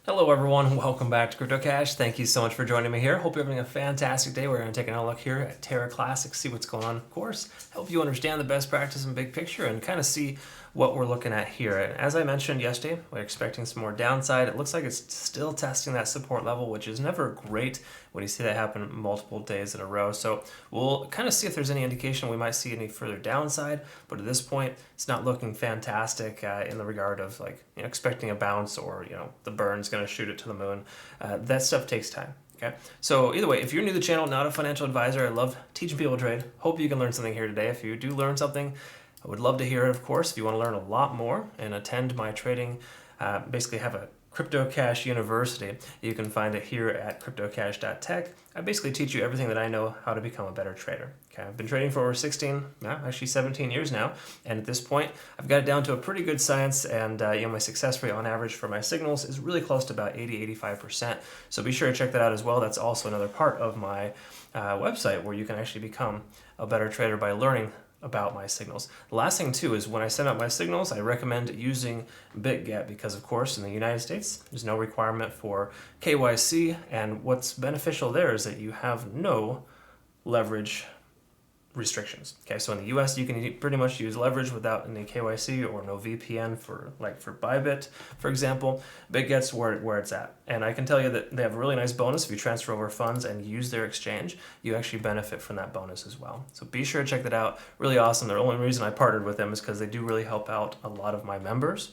Hello everyone, welcome back to Crypto Cash. Thank you so much for joining me here. Hope you're having a fantastic day. We're going to take another look here at Terra Classic, see what's going on, of course, help you understand the best practice and big picture and kind of see what we're looking at here. And as I mentioned yesterday, we're expecting some more downside. It looks like it's still testing that support level, which is never great when you see that happen multiple days in a row. So we'll kind of see if there's any indication we might see any further downside, but at this point, it's not looking fantastic in the regard of expecting a bounce or the burn's going to shoot it to the moon. That stuff takes time. Okay, so either way, if you're new to the channel, not a financial advisor, I love teaching people to trade. Hope you can learn something here today. If you do learn something, I would love to hear it, of course. If you want to learn a lot more and attend my trading, basically have a Crypto Cash University, you can find it here at cryptocash.tech. I basically teach you everything that I know how to become a better trader. Okay, I've been trading for over 17 years now, and at this point, I've got it down to a pretty good science, and my success rate on average for my signals is really close to about 80-85%. So be sure to check that out as well. That's also another part of my website where you can actually become a better trader by learning about my signals. The last thing too is when I send out my signals, I recommend using BitGet because of course in the United States there's no requirement for KYC, and what's beneficial there is that you have no leverage restrictions. Okay, so in the US you can pretty much use leverage without any KYC or no VPN for ByBit, for example. BitGet's where it's at. And I can tell you that they have a really nice bonus. If you transfer over funds and use their exchange, you actually benefit from that bonus as well. So be sure to check that out. Really awesome. The only reason I partnered with them is because they do really help out a lot of my members,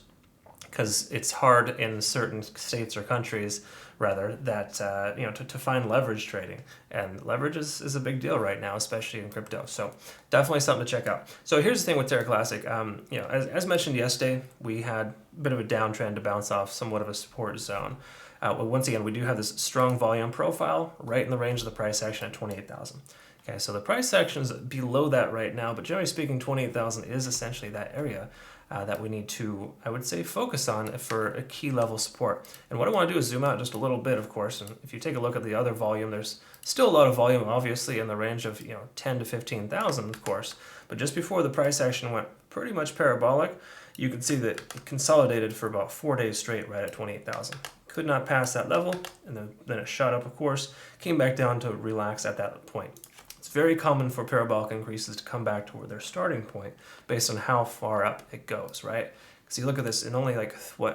because it's hard in certain states or countries rather that to find leverage trading, and leverage is a big deal right now, especially in crypto. So definitely something to check out. So here's the thing with Terra Classic. As mentioned yesterday, we had a bit of a downtrend to bounce off somewhat of a support zone. Once again, we do have this strong volume profile right in the range of the price action at 28,000. Okay, so the price action is below that right now, but generally speaking, 28,000 is essentially that area that we need to, I would say, focus on for a key level support. And what I want to do is zoom out just a little bit, of course, and if you take a look at the other volume, there's still a lot of volume, obviously, in the range of 10 to 15,000, of course, but just before the price action went pretty much parabolic, you can see that it consolidated for about 4 days straight right at 28,000. Could not pass that level, and then it shot up, of course, came back down to relax at that point. It's very common for parabolic increases to come back to their starting point based on how far up it goes, right? Because you look at this, in only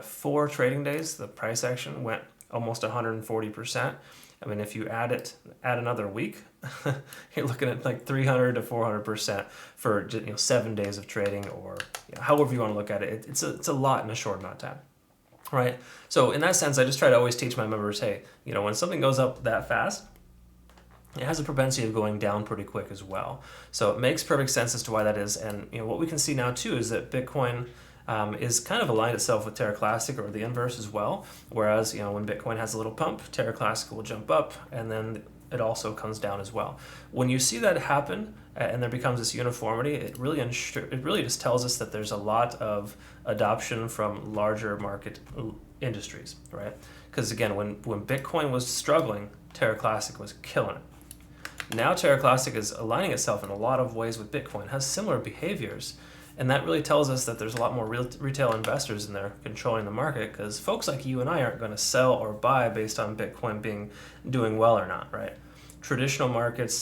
4 trading days, the price action went almost 140%. I mean, if you add another week, you're looking at like 300 to 400% for 7 days of trading, or however you want to look at it. It's a lot in a short amount of time. Right? So in that sense, I just try to always teach my members, hey, when something goes up that fast, it has a propensity of going down pretty quick as well. So it makes perfect sense as to why that is. And what we can see now too is that Bitcoin is kind of aligned itself with Terra Classic, or the inverse as well. Whereas when Bitcoin has a little pump, Terra Classic will jump up, and then it also comes down as well. When you see that happen and there becomes this uniformity, it really just tells us that there's a lot of adoption from larger market industries, right? Because again, when Bitcoin was struggling, Terra Classic was killing it. Now Terra Classic is aligning itself in a lot of ways with Bitcoin, has similar behaviors, and that really tells us that there's a lot more retail investors in there controlling the market, because folks like you and I aren't going to sell or buy based on Bitcoin doing well or not, right? Traditional markets,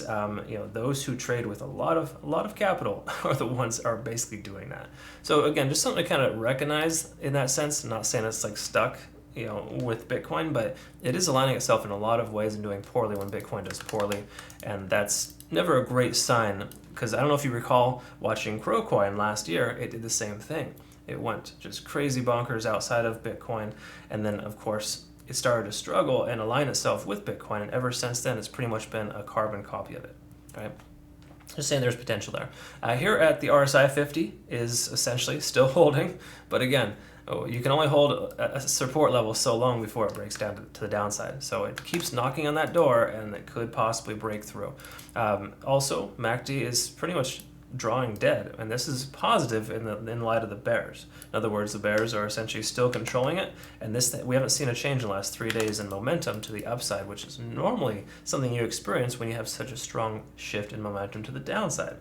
those who trade with a lot of capital are the ones are basically doing that. So again, just something to kind of recognize in that sense. I'm not saying it's stuck with Bitcoin, but it is aligning itself in a lot of ways and doing poorly when Bitcoin does poorly, and that's never a great sign, because I don't know if you recall watching Crocoin last year, it did the same thing. It went just crazy bonkers outside of Bitcoin, and then of course it started to struggle and align itself with Bitcoin, and ever since then it's pretty much been a carbon copy of it, right? Just saying there's potential there. Here at the RSI 50 is essentially still holding, but again, you can only hold a support level so long before it breaks down to the downside. So it keeps knocking on that door, and it could possibly break through. Also, MACD is pretty much drawing dead, and this is positive in light of the bears. In other words, the bears are essentially still controlling it, and we haven't seen a change in the last 3 days in momentum to the upside, which is normally something you experience when you have such a strong shift in momentum to the downside.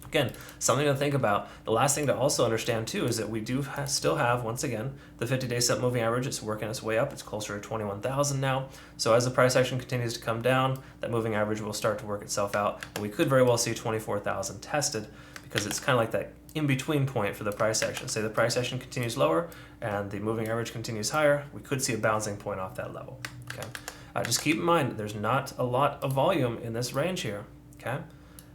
Again, something to think about. The last thing to also understand too is that we do still have, once again, the 50-day set moving average. It's working its way up. It's closer to 21,000 now. So as the price action continues to come down, that moving average will start to work itself out. And we could very well see 24,000 tested, because it's kind of like that in-between point for the price action. Say the price action continues lower and the moving average continues higher, we could see a bouncing point off that level. Okay. Just keep in mind, there's not a lot of volume in this range here. Okay.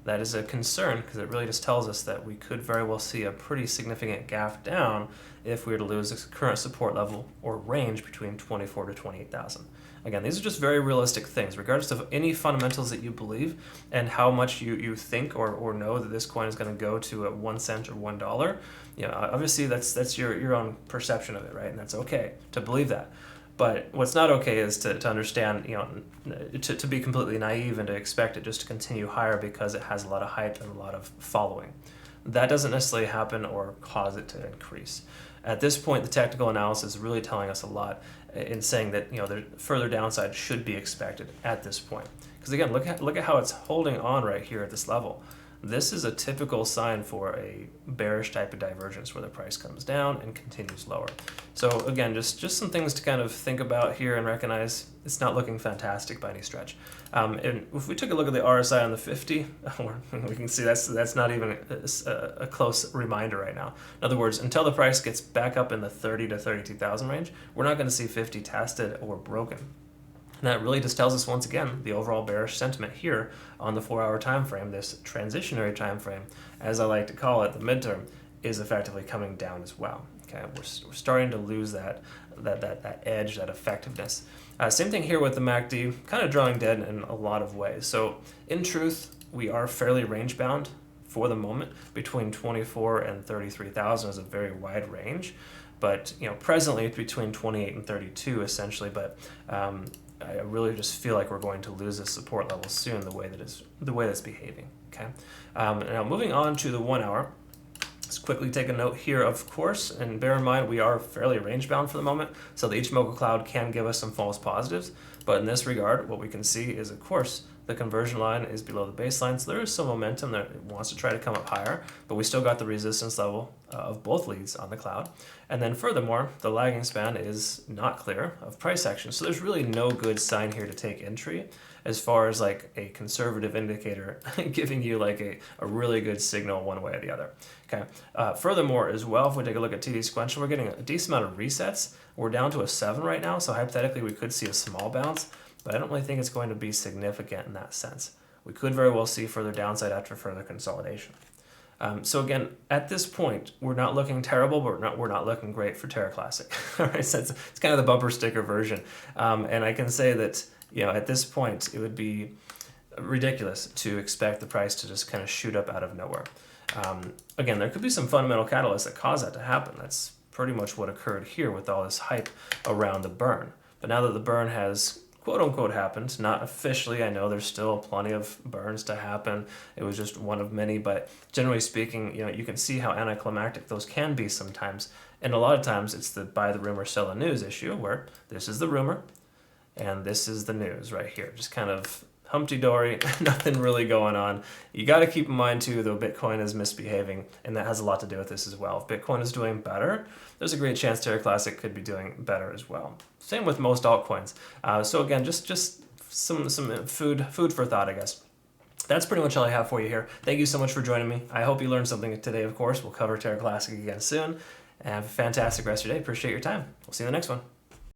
That is a concern, because it really just tells us that we could very well see a pretty significant gap down if we were to lose this current support level or range between 24 to 28,000. Again, these are just very realistic things, regardless of any fundamentals that you believe and how much you think or know that this coin is going to go to at 1 cent or $1. You know, obviously that's your own perception of it, right? And that's okay to believe that. But what's not okay is to understand, you know, to be completely naive and to expect it just to continue higher because it has a lot of hype and a lot of following. That doesn't necessarily happen or cause it to increase. At this point, the technical analysis is really telling us a lot in saying that, you know, the further downside should be expected at this point. Because again, look at how it's holding on right here at this level. This is a typical sign for a bearish type of divergence where the price comes down and continues lower. So again, just some things to kind of think about here and recognize it's not looking fantastic by any stretch. And if we took a look at the RSI on the 50, we can see that's not even a close reminder right now. In other words, until the price gets back up in the 30 to 32,000 range, we're not going to see 50 tested or broken. And that really just tells us, once again, the overall bearish sentiment here on the 4-hour time frame, this transitionary time frame, as I like to call it, the midterm, is effectively coming down as well. Okay, we're starting to lose that edge, that effectiveness. Same thing here with the MACD, kind of drawing dead in a lot of ways. So in truth, we are fairly range bound for the moment. Between 24 and 33,000 is a very wide range, but you know, presently it's between 28 and 32 essentially. But I really just feel like we're going to lose this support level soon, the way that's behaving. Okay. Now moving on to the 1 hour. Let's quickly take a note here, of course, and bear in mind we are fairly range bound for the moment, so the Ichimoku cloud can give us some false positives. But in this regard, what we can see is, of course, the conversion line is below the baseline, so there is some momentum that it wants to try to come up higher, but we still got the resistance level of both leads on the cloud. And then furthermore, the lagging span is not clear of price action, so there's really no good sign here to take entry as far as like a conservative indicator giving you like a really good signal one way or the other. Okay. Furthermore, as well, if we take a look at TD sequential, we're getting a decent amount of resets. We're down to a 7 right now, so hypothetically we could see a small bounce, but I don't really think it's going to be significant in that sense. We could very well see further downside after further consolidation. So again, at this point, we're not looking terrible, but we're not looking great for Terra Classic. All right, so it's kind of the bumper sticker version, and I can say that, you know, at this point, it would be ridiculous to expect the price to just kind of shoot up out of nowhere. Again, there could be some fundamental catalysts that cause that to happen. That's pretty much what occurred here with all this hype around the burn. But now that the burn has quote-unquote happened, not officially, I know there's still plenty of burns to happen. It was just one of many, but generally speaking, you know, you can see how anticlimactic those can be sometimes. And a lot of times it's the buy the rumor, sell the news issue, where this is the rumor and this is the news right here. Just kind of Humpty-dory, nothing really going on. You got to keep in mind too, though, Bitcoin is misbehaving, and that has a lot to do with this as well. If Bitcoin is doing better, there's a great chance Terra Classic could be doing better as well. Same with most altcoins. So again, just some food for thought, I guess. That's pretty much all I have for you here. Thank you so much for joining me. I hope you learned something today, of course. We'll cover Terra Classic again soon. And have a fantastic rest of your day. Appreciate your time. We'll see you in the next one.